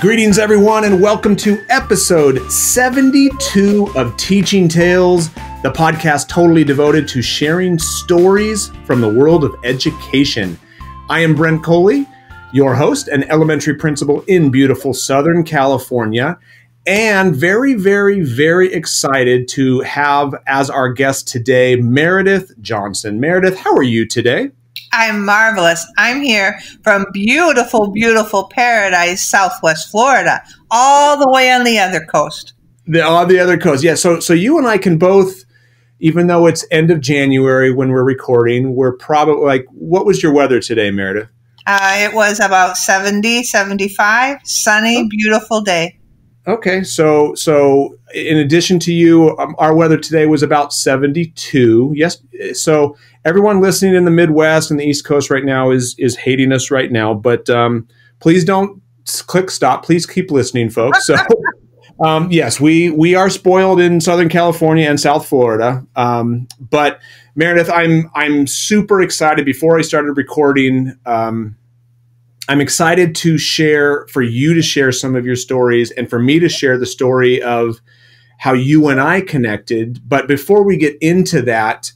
Greetings, everyone, and welcome to episode 72 of Teaching Tales, the podcast totally devoted to sharing stories from the world of education. I am Brent Coley, your host and elementary principal in beautiful Southern California, and very excited to have as our guest today, Meredith Johnson. Meredith, how are you today? I'm marvelous. I'm here from beautiful paradise, Southwest Florida, all the way on the other coast. On the other coast, yeah. So you and I can both, even though it's end of January when we're recording, we're probably like, what was your weather today, Meredith? It was about 70, 75, sunny, beautiful day. Okay, so in addition to you, our weather today was about 72. Yes, so everyone listening in the Midwest and the East Coast right now is hating us right now. But please don't click stop. Please keep listening, folks. So yes, we are spoiled in Southern California and South Florida. But Meredith, I'm super excited. Before I started recording, I'm excited to share, for you to share some of your stories and for me to share the story of how you and I connected. But before we get into that,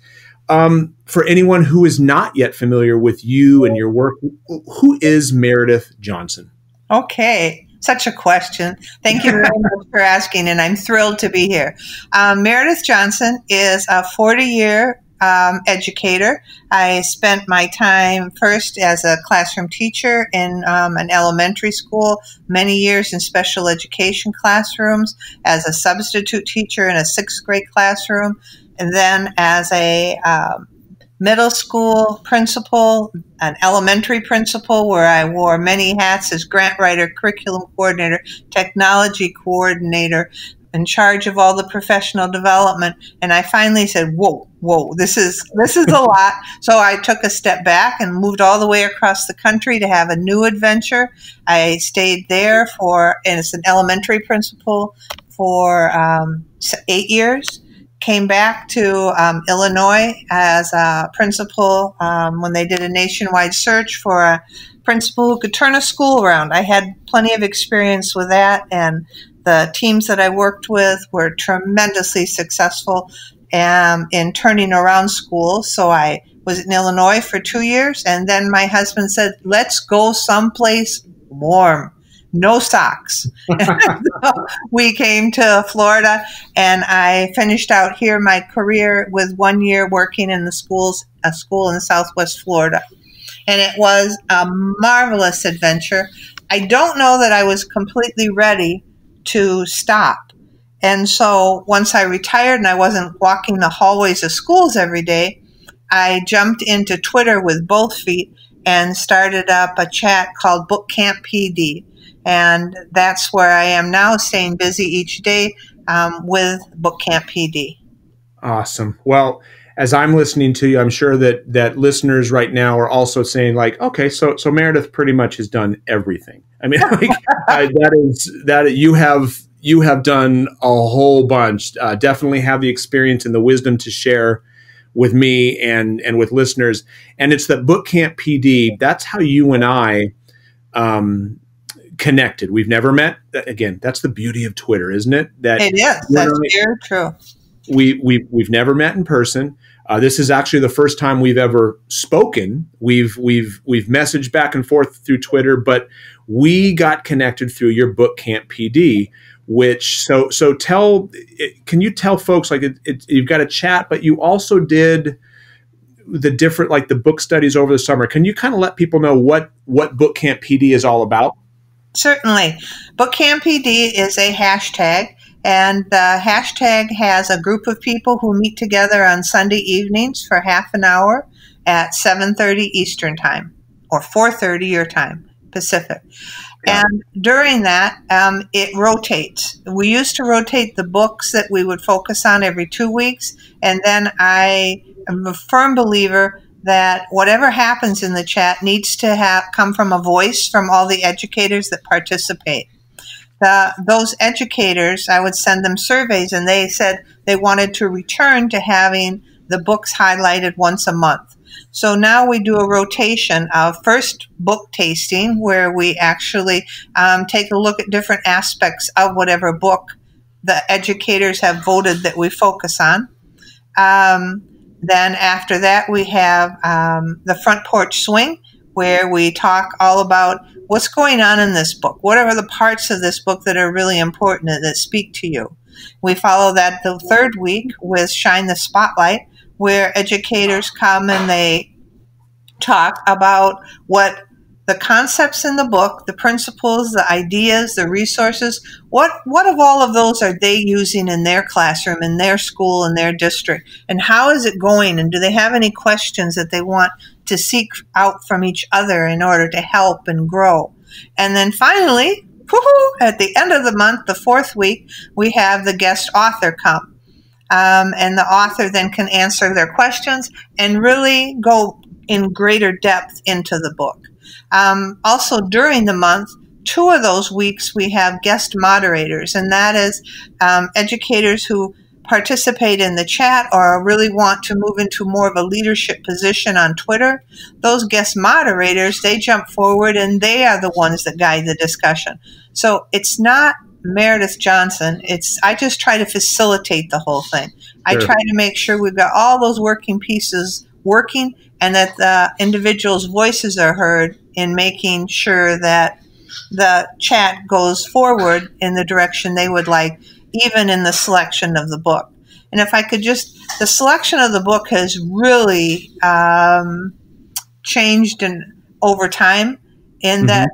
for anyone who is not yet familiar with you and your work, who is Meredith Johnson? Okay, such a question. Thank you very much for asking, and I'm thrilled to be here. Meredith Johnson is a 40-year educator. I spent my time first as a classroom teacher in an elementary school, many years in special education classrooms, as a substitute teacher in a 6th grade classroom, and then as a middle school principal, an elementary principal where I wore many hats as grant writer, curriculum coordinator, technology coordinator, in charge of all the professional development. And I finally said, whoa, this is a lot. So I took a step back and moved all the way across the country to have a new adventure. I stayed there as an elementary principal for 8 years. Came back to Illinois as a principal when they did a nationwide search for a principal who could turn a school around. I had plenty of experience with that, and the teams that I worked with were tremendously successful in turning around schools. So I was in Illinois for 2 years, and then my husband said, let's go someplace warm. No socks. So we came to Florida, and I finished out here my career with 1 year working in a school in Southwest Florida. And it was a marvelous adventure. I don't know that I was completely ready to stop. And so once I retired and I wasn't walking the hallways of schools every day, I jumped into Twitter with both feet and started up a chat called Book Camp PD. And that's where I am now, staying busy each day with Book Camp PD. Awesome. Well, as I'm listening to you, I'm sure that listeners right now are also saying, like, okay, so Meredith pretty much has done everything. I mean, like, that you have done a whole bunch. Definitely have the experience and the wisdom to share with me and with listeners. And it's that Book Camp PD. That's how you and I connected. We've never met. Again, that's the beauty of Twitter, isn't it? That it is. That's very true. We've never met in person. This is actually the first time we've ever spoken. We've messaged back and forth through Twitter, but we got connected through your Book Camp PD. Which can you tell folks, like, you've got a chat, but you also did the different, like, the book studies over the summer. Can you kind of let people know what Book Camp PD is all about? Certainly. Book Camp PD is a hashtag, and the hashtag has a group of people who meet together on Sunday evenings for half an hour at 7:30 Eastern Time or 4:30 your time, Pacific. And during that, it rotates. We used to rotate the books that we would focus on every 2 weeks, and then I am a firm believer that whatever happens in the chat needs to come from a voice from all the educators that participate. Those educators, I would send them surveys, and they said they wanted to return to having the books highlighted once a month. So now we do a rotation of first book tasting, where we actually take a look at different aspects of whatever book the educators have voted that we focus on. Then after that, we have the front porch swing, where we talk all about what's going on in this book. What are the parts of this book that are really important and that speak to you? We follow that the third week with Shine the Spotlight, where educators come and they talk about what the concepts in the book, the principles, the ideas, the resources, what of all of those are they using in their classroom, in their school, in their district, and how is it going, and do they have any questions that they want to seek out from each other in order to help and grow? And then finally, at the end of the month, the fourth week, we have the guest author come. And the author then can answer their questions and really go in greater depth into the book. Also, during the month, 2 of those weeks, we have guest moderators, and that is educators who participate in the chat or really want to move into more of a leadership position on Twitter. Those guest moderators, they jump forward and they are the ones that guide the discussion. So it's not Meredith Johnson. I just try to facilitate the whole thing. Sure. I try to make sure we've got all those working pieces working and that the individuals' voices are heard in making sure that the chat goes forward in the direction they would like, even in the selection of the book. And if I could the selection of the book has really changed over time in that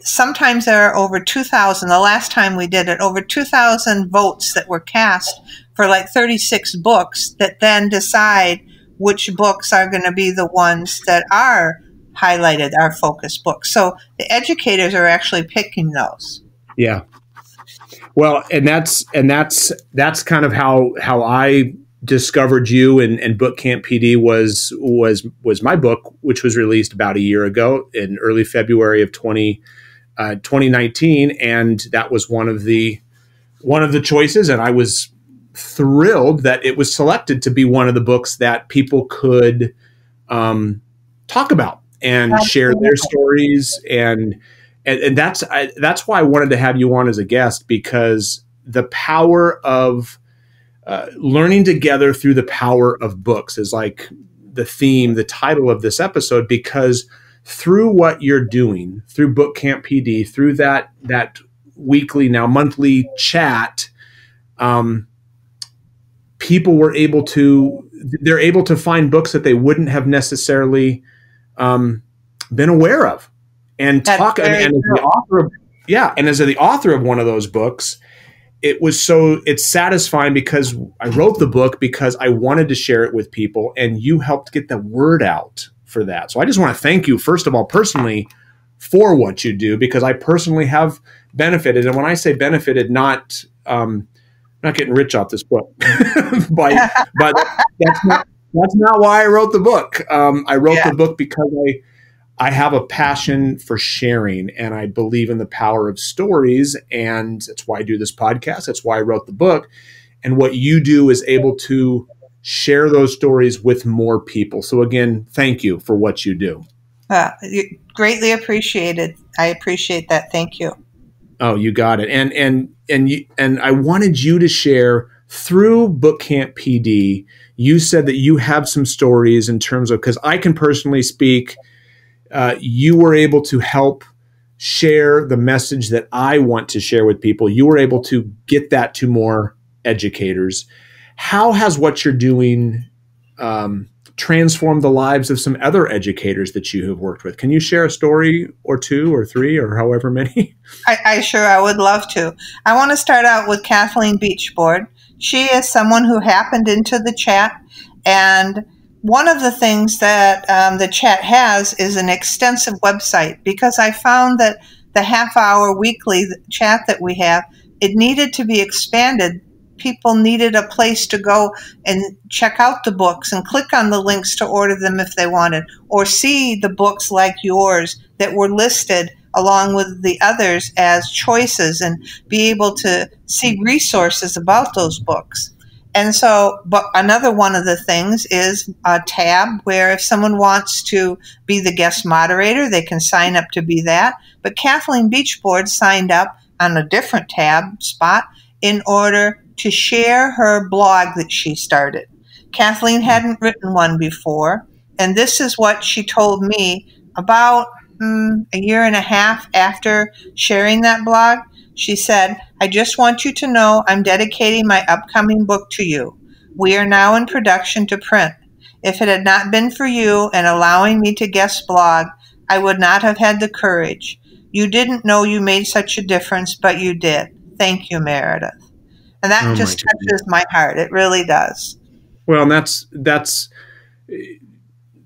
sometimes there are over 2,000, the last time we did it, over 2,000 votes that were cast for like 36 books that then decide which books are going to be the ones that are highlighted, our focus books. So the educators are actually picking those. Yeah. Well, and that's kind of how I discovered you, and Book Camp PD was my book, which was released about a year ago in early February of 2019, and that was one of the choices, and I was thrilled that it was selected to be one of the books that people could talk about and share their stories, and that's why I wanted to have you on as a guest, because the power of learning together through the power of books is like the theme, the title of this episode, because through what you're doing, through Book Camp PD, through that weekly, now monthly chat, people were able to find books that they wouldn't have necessarily been aware of, and talk. And as the author of one of those books, it's satisfying because I wrote the book because I wanted to share it with people, and you helped get the word out for that. So I just want to thank you, first of all, personally, for what you do, because I personally have benefited. And when I say benefited, not getting rich off this book, but that's not why I wrote the book. I wrote the book because I have a passion for sharing, and I believe in the power of stories, and that's why I do this podcast. That's why I wrote the book. And what you do is able to share those stories with more people. So again, thank you for what you do. Greatly appreciated. I appreciate that. Thank you. Oh, you got it. And I wanted you to share through Book Camp PD. You said that you have some stories in terms of, because I can personally speak, you were able to help share the message that I want to share with people. You were able to get that to more educators. How has what you're doing transformed the lives of some other educators that you have worked with? Can you share a story or 2 or 3 or however many? I would love to. I want to start out with Kathleen Beachboard. She is someone who happened into the chat, and one of the things that the chat has is an extensive website, because I found that the half-hour weekly chat that we have, it needed to be expanded. People needed a place to go and check out the books and click on the links to order them if they wanted, or see the books like yours that were listed along with the others as choices, and be able to see resources about those books. And so, but another one of the things is a tab where if someone wants to be the guest moderator, they can sign up to be that. But Kathleen Beachboard signed up on a different tab spot in order to share her blog that she started. Kathleen hadn't written one before, and this is what she told me about a year and a half after sharing that blog. She said, "I just want you to know I'm dedicating my upcoming book to you. We are now in production to print. If it had not been for you and allowing me to guest blog, I would not have had the courage. You didn't know you made such a difference, but you did. Thank you, Meredith." And that just touches my heart. It really does. Well, and that's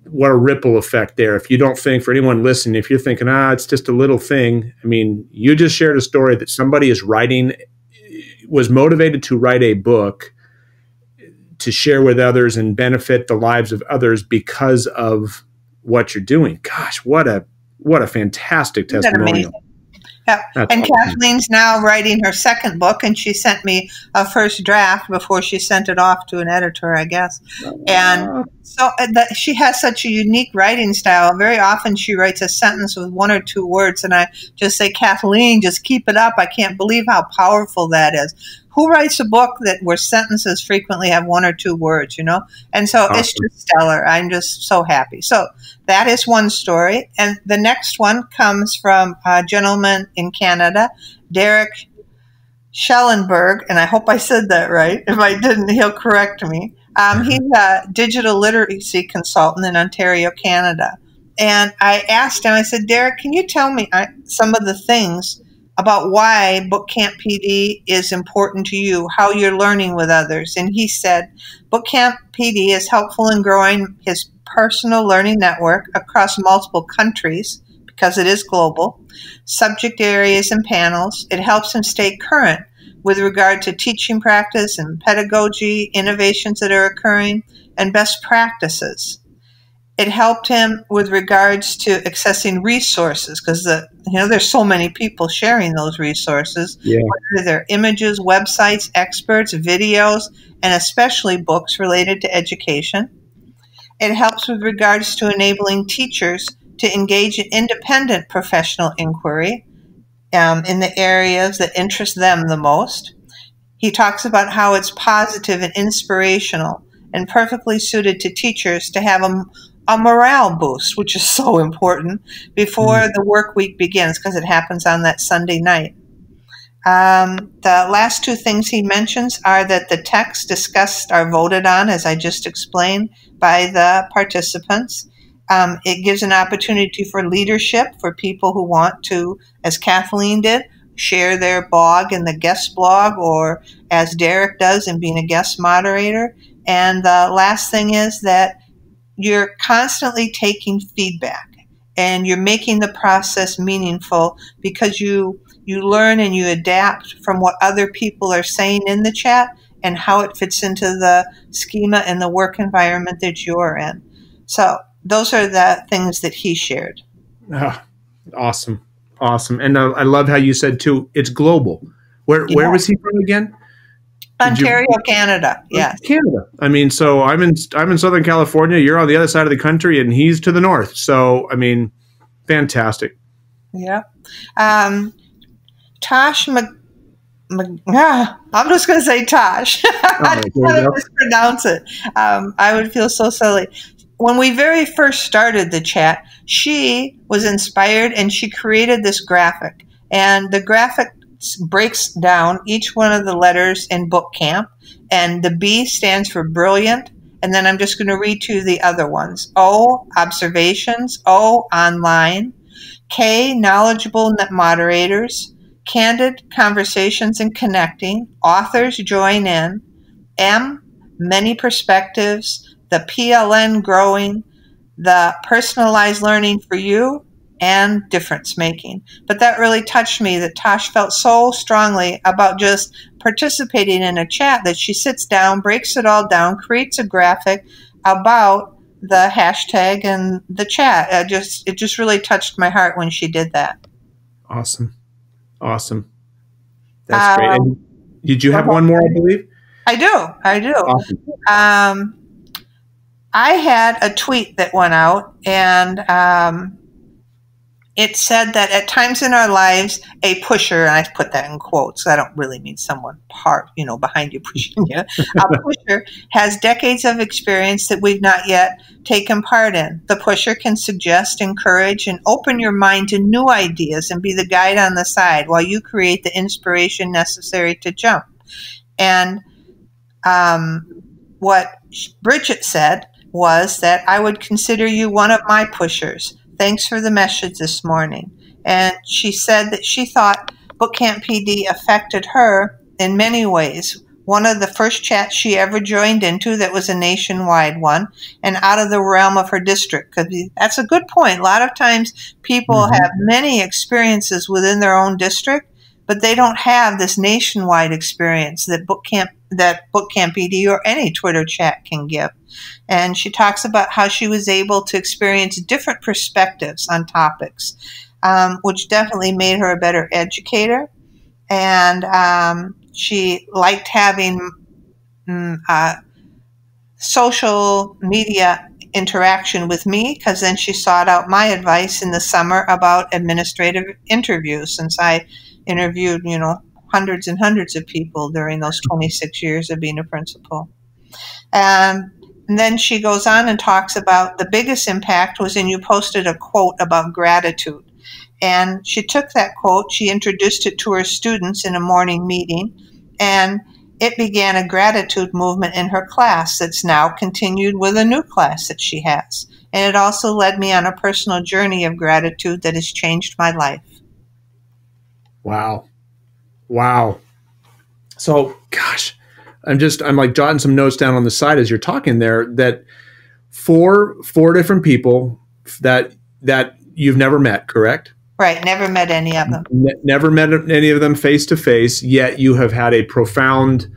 what a ripple effect there. If you don't think, for anyone listening, if you're thinking, it's just a little thing, I mean, you just shared a story that somebody was motivated to write a book to share with others and benefit the lives of others because of what you're doing. Gosh, what a fantastic testimonial. Yeah. And awesome. Kathleen's now writing her second book, and she sent me a first draft before she sent it off to an editor, I guess. And so she has such a unique writing style. Very often she writes a sentence with 1 or 2 words, and I just say, Kathleen, just keep it up. I can't believe how powerful that is. Who writes a book where sentences frequently have 1 or 2 words, And so It's just stellar. I'm just so happy. So that is one story. And the next one comes from a gentleman in Canada, Derek Schellenberg, and I hope I said that right. If I didn't, he'll correct me. He's a digital literacy consultant in Ontario, Canada. And I asked him, I said, Derek, can you tell me some of the things about why Book Camp PD is important to you, how you're learning with others? And he said, Book Camp PD is helpful in growing his personal learning network across multiple countries because it is global, subject areas and panels. It helps him stay current with regard to teaching practice and pedagogy, innovations that are occurring, and best practices. It helped him with regards to accessing resources because there's so many people sharing those resources, whether they're images, websites, experts, videos, and especially books related to education. It helps with regards to enabling teachers to engage in independent professional inquiry in the areas that interest them the most. He talks about how it's positive and inspirational and perfectly suited to teachers to have a morale boost, which is so important before the work week begins because it happens on that Sunday night. The last 2 things he mentions are that the texts discussed are voted on, as I just explained, by the participants. It gives an opportunity for leadership for people who want to, as Kathleen did, share their blog in the guest blog, or as Derek does in being a guest moderator. And the last thing is that you're constantly taking feedback and you're making the process meaningful because you learn and you adapt from what other people are saying in the chat and how it fits into the schema and the work environment that you're in. So those are the things that he shared. Awesome. And I love how you said too, it's global. Where was he from again? Ontario, Canada. Yes. Canada. I mean, so I'm in Southern California. You're on the other side of the country, and he's to the north. So, I mean, fantastic. Yeah. Tosh I'm just going to say Tosh. I don't want to mispronounce it. I would feel so silly. When we very first started the chat, she was inspired and she created this graphic. And the graphic breaks down each one of the letters in Book Camp. And the B stands for brilliant. And then I'm just going to read to the other ones. O, observations. O, online. K, knowledgeable moderators. Candid conversations and connecting. Authors join in. M, many perspectives. The PLN growing. The personalized learning for you. And difference making. But that really touched me that Tosh felt so strongly about just participating in a chat that she sits down, breaks it all down, creates a graphic about the hashtag and the chat. It just really touched my heart when she did that. Awesome. That's great. And did you have one more, I believe? I do. I do. Awesome. I had a tweet that went out, and it said that at times in our lives, a pusher, and I put that in quotes, so I don't really mean someone behind you pushing you. A pusher has decades of experience that we've not yet taken part in. The pusher can suggest, encourage, and open your mind to new ideas and be the guide on the side while you create the inspiration necessary to jump. And what Bridget said was that I would consider you one of my pushers. Thanks for the message this morning. And she said that she thought Book Camp PD affected her in many ways. One of the first chats she ever joined into that was a nationwide one and out of the realm of her district. Because that's a good point. A lot of times people have many experiences within their own district, but they don't have this nationwide experience that Book Camp PD or any Twitter chat can give. And she talks about how she was able to experience different perspectives on topics, which definitely made her a better educator. And she liked having social media interaction with me, because then she sought out my advice in the summer about administrative interviews, since I interviewed, hundreds and hundreds of people during those 26 years of being a principal. And then she goes on and talks about the biggest impact was when you posted a quote about gratitude. And she took that quote, she introduced it to her students in a morning meeting, and it began a gratitude movement in her class that's now continued with a new class that she has. And it also led me on a personal journey of gratitude that has changed my life. Wow. So, gosh, I'm like jotting some notes down on the side as you're talking there, that four different people that you've never met, correct? Right. Never met any of them. Never met any of them face to face, yet you have had a profound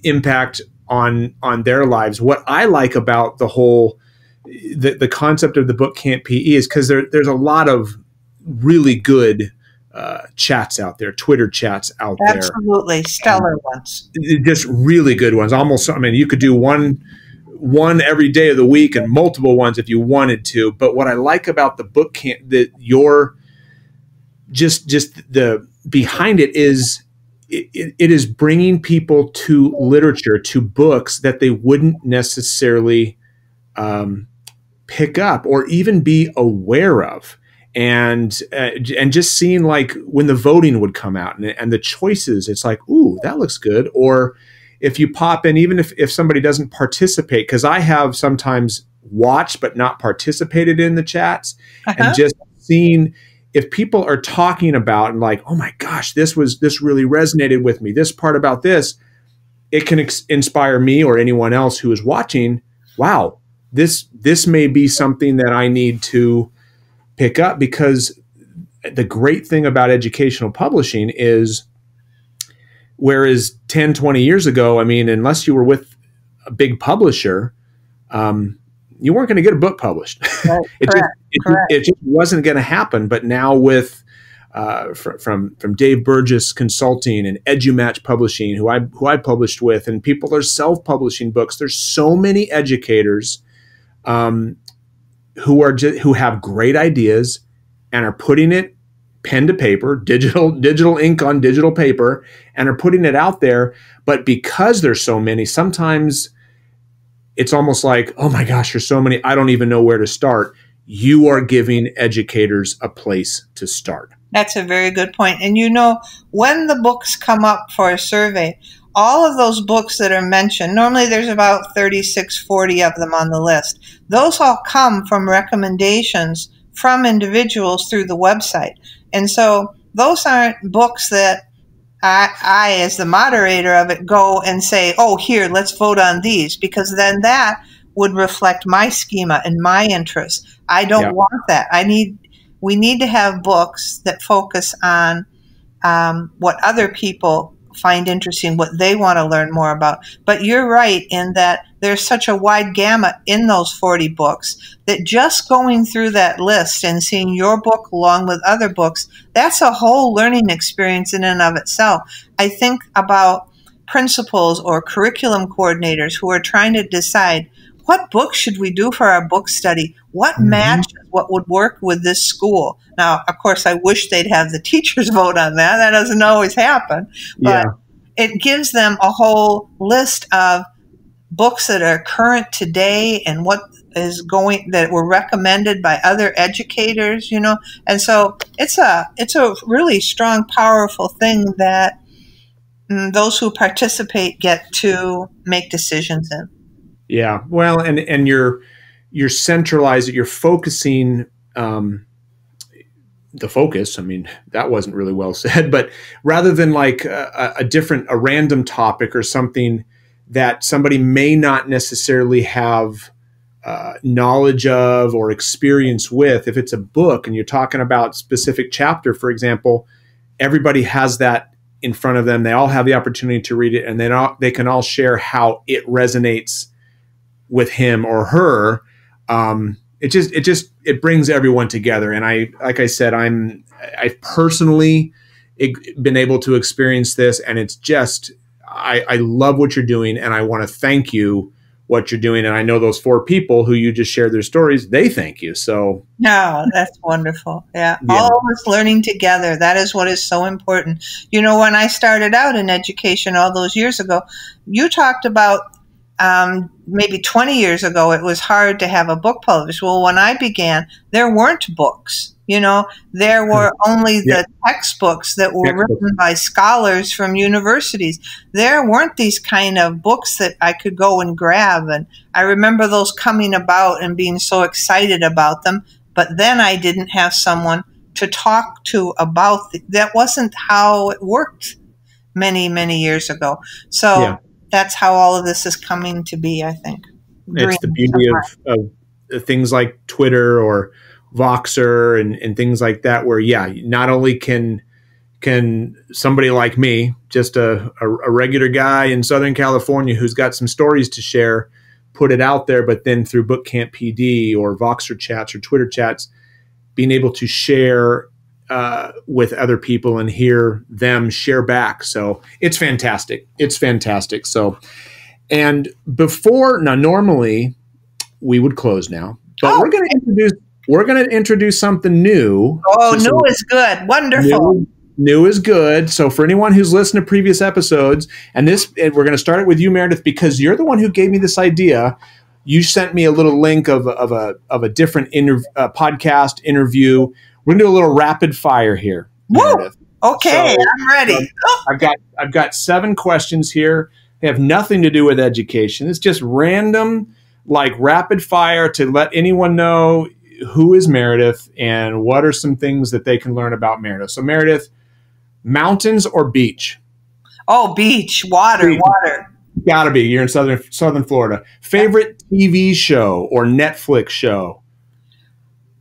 impact on their lives. What I like about the whole, the concept of the Book Camp PE is because there's a lot of really good chats out there, Twitter chats out there. Absolutely. Stellar ones. Just really good ones. Almost, I mean, you could do one every day of the week and multiple ones if you wanted to. But what I like about the Book Camp, that you're just the behind it is, it is bringing people to literature, to books that they wouldn't necessarily pick up or even be aware of. And just seeing, like, when the voting would come out and the choices, it's like, ooh, that looks good. Or if you pop in, even if somebody doesn't participate, because I have sometimes watched but not participated in the chats, and just seeing if people are talking about and like, oh my gosh, this really resonated with me, this part about this, it can inspire me or anyone else who is watching. Wow, this may be something that I need to pick up, because the great thing about educational publishing is, whereas 10, 20 years ago, I mean, unless you were with a big publisher, you weren't going to get a book published. Right. It just wasn't going to happen. But now with from Dave Burgess Consulting and EduMatch Publishing, who I published with, and people are self-publishing books, there's so many educators who have great ideas and are putting it pen to paper, digital ink on digital paper, and are putting it out there. But because there's so many, sometimes it's almost like, oh my gosh, there's so many, I don't even know where to start. You are giving educators a place to start. That's a very good point. And when the books come up for a survey, all of those books that are mentioned, normally there's about 36, 40 of them on the list. Those all come from recommendations from individuals through the website. And so those aren't books that I, as the moderator of it, go and say, oh, here, let's vote on these, because then that would reflect my schema and my interests. I don't want that. We need to have books that focus on what other people find interesting, what they want to learn more about. But you're right in that there's such a wide gamut in those 40 books that just going through that list and seeing your book along with other books, that's a whole learning experience in and of itself. I think about principals or curriculum coordinators who are trying to decide what book should we do for our book study? What matches what would work with this school? Now, of course, I wish they'd have the teachers vote on that. That doesn't always happen. But it gives them a whole list of books that are current today and what is going that were recommended by other educators, you know. And so it's a really strong, powerful thing that those who participate get to make decisions in. Yeah, well, and you're centralizing, you're focusing the focus. I mean, that wasn't really well said, but rather than like a random topic or something that somebody may not necessarily have knowledge of or experience with, if it's a book and you're talking about specific chapter, for example, everybody has that in front of them. They all have the opportunity to read it, and they can all share how it resonates with him or her. It brings everyone together. And like I said, I've personally been able to experience this, and it's just, I love what you're doing, and I want to thank you what you're doing. And I know those 4 people who you just shared their stories, they thank you. So no, that's wonderful. Yeah. All of us learning together. That is what is so important. You know, when I started out in education all those years ago, you talked about maybe 20 years ago, it was hard to have a book published. Well, when I began, there weren't books. You know, there were only the textbooks that were written by scholars from universities. There weren't these kind of books that I could go and grab. And I remember those coming about and being so excited about them. But then I didn't have someone to talk to about that. Wasn't how it worked many, many years ago. So that's how all of this is coming to be, I think. It's the beauty of things like Twitter or Voxer and things like that, where not only can somebody like me, just a regular guy in Southern California who's got some stories to share, put it out there, but then through Book Camp PD or Voxer chats or Twitter chats, being able to share with other people and hear them share back. So it's fantastic. It's fantastic. So, and normally we would close now, but we're going to introduce something new. Oh, new is good. Wonderful. New is good. So for anyone who's listened to previous episodes, and we're going to start it with you, Meredith, because you're the one who gave me this idea. You sent me a little link of a different podcast interview. We're going to do a little rapid fire here, Meredith. Okay, so, I'm ready. I've got 7 questions here. They have nothing to do with education. It's just random, like rapid fire to let anyone know who is Meredith and what are some things that they can learn about Meredith. So Meredith, mountains or beach? Oh, beach, water. Gotta be. You're in Southern Florida. Favorite TV show or Netflix show?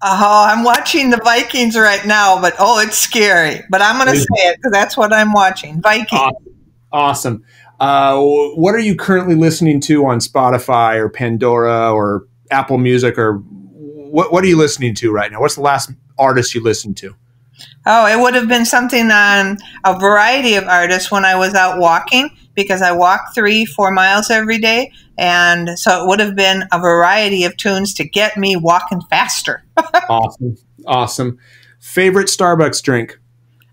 Oh, I'm watching the Vikings right now, but it's scary. But I'm going to say it because that's what I'm watching. Vikings. Awesome. What are you currently listening to on Spotify or Pandora or Apple Music, or what are you listening to right now? What's the last artist you listened to? Oh, it would have been something on a variety of artists when I was out walking, because I walk 3-4 miles every day. And so it would have been a variety of tunes to get me walking faster. Awesome. Favorite Starbucks drink?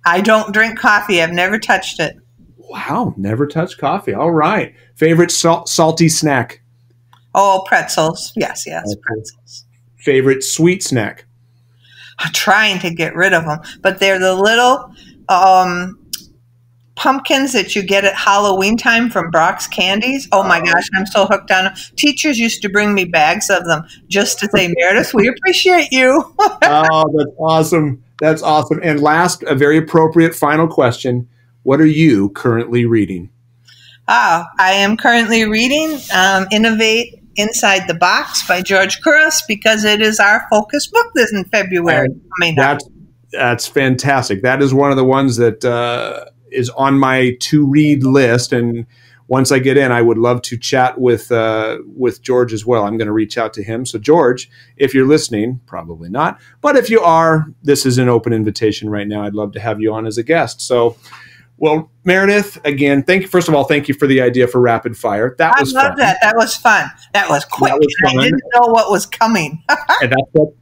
I don't drink coffee. I've never touched it. Wow, never touched coffee. All right. Favorite salty snack? Oh, pretzels. Yes, pretzels. Favorite sweet snack? I'm trying to get rid of them, but they're the little pumpkins that you get at Halloween time from Brock's Candies. Oh my gosh, I'm so hooked on them. Teachers used to bring me bags of them just to say, Meredith, we appreciate you. Oh, that's awesome. That's awesome. And last, a very appropriate final question. What are you currently reading? I am currently reading Innovate Inside the Box by George Couros, because it is our focus book this in February. That's fantastic. That is one of the ones that is on my to-read list, and once I get in, I would love to chat with George as well. I'm going to reach out to him. So George, if you're listening, probably not, but if you are, this is an open invitation right now. I'd love to have you on as a guest. So Well, Meredith, again, first of all, thank you for the idea for rapid fire. That was fun. I love that. That was fun. That was quick. That was fun. I didn't know what was coming. And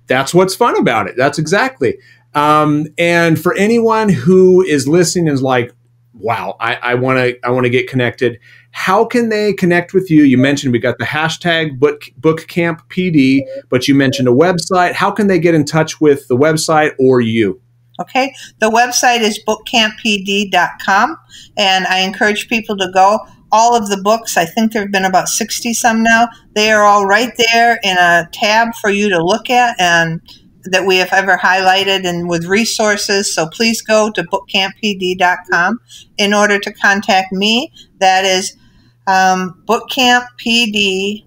that's what's fun about it. That's exactly. And for anyone who is listening and is like, wow, I want to get connected. How can they connect with you? You mentioned we got the hashtag BookCampPD, but you mentioned a website. How can they get in touch with the website or you? Okay. The website is bookcamppd.com, and I encourage people to go. All of the books, I think there have been about 60 some now, they are all right there in a tab for you to look at and that we have ever highlighted and with resources. So please go to bookcamppd.com in order to contact me. That is bookcamppd.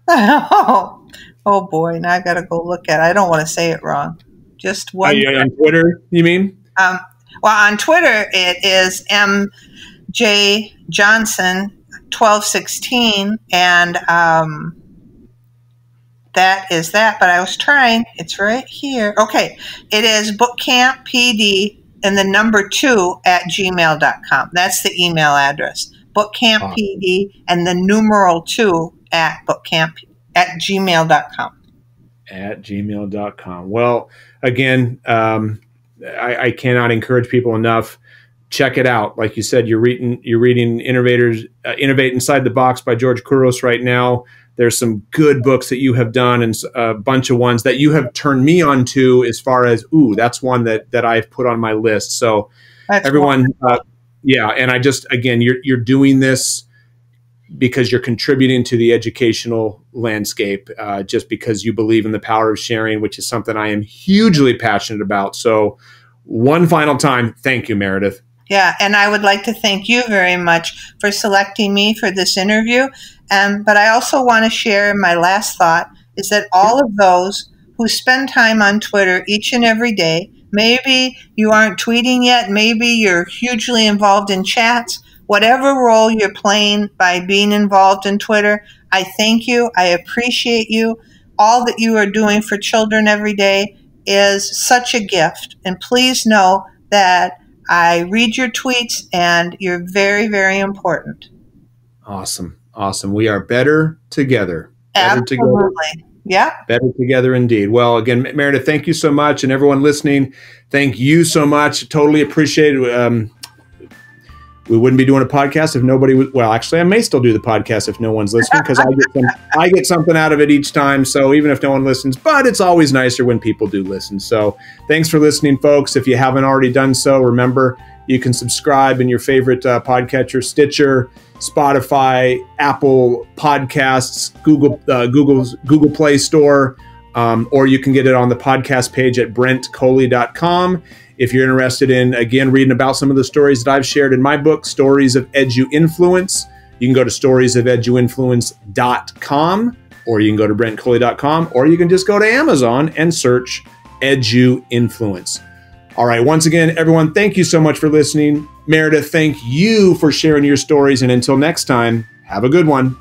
Oh boy, now I got to go look at it. I don't want to say it wrong. Just one. On Twitter, you mean? Well, on Twitter, it is MJ Johnson 1216, and that is that. But I was trying. It's right here. Okay. It is bookcamppd and the number 2 at gmail.com. That's the email address. Bookcamppd and the numeral 2 at gmail.com. At gmail.com. Well, again, I cannot encourage people enough. Check it out. Like you said, you're reading Innovate Inside the Box by George Couros right now. There's some good books that you have done and a bunch of ones that you have turned me on to as far as, that's one that I've put on my list. So that's everyone, and I just, again, you're doing this because you're contributing to the educational landscape, just because you believe in the power of sharing, which is something I am hugely passionate about. So one final time, thank you, Meredith. Yeah, and I would like to thank you very much for selecting me for this interview. But I also want to share my last thought is that all of those who spend time on Twitter each and every day, maybe you aren't tweeting yet, maybe you're hugely involved in chats, whatever role you're playing by being involved in Twitter, I thank you. I appreciate you. All that you are doing for children every day is such a gift. And please know that I read your tweets and you're very, very important. Awesome. Awesome. We are better together. Absolutely. Better together. Yeah. Better together indeed. Well, again, Meredith, thank you so much. And everyone listening, thank you so much. Totally appreciate it. We wouldn't be doing a podcast if nobody was. Well, actually, I may still do the podcast if no one's listening because I get something out of it each time. So even if no one listens, but it's always nicer when people do listen. So thanks for listening, folks. If you haven't already done so, remember you can subscribe in your favorite podcatcher: Stitcher, Spotify, Apple Podcasts, Google Play Store, or you can get it on the podcast page at brentcoley.com. If you're interested in, again, reading about some of the stories that I've shared in my book, Stories of Edu Influence, you can go to storiesofeduinfluence.com, or you can go to brentcoley.com, or you can just go to Amazon and search Edu Influence. All right. Once again, everyone, thank you so much for listening. Meredith, thank you for sharing your stories. And until next time, have a good one.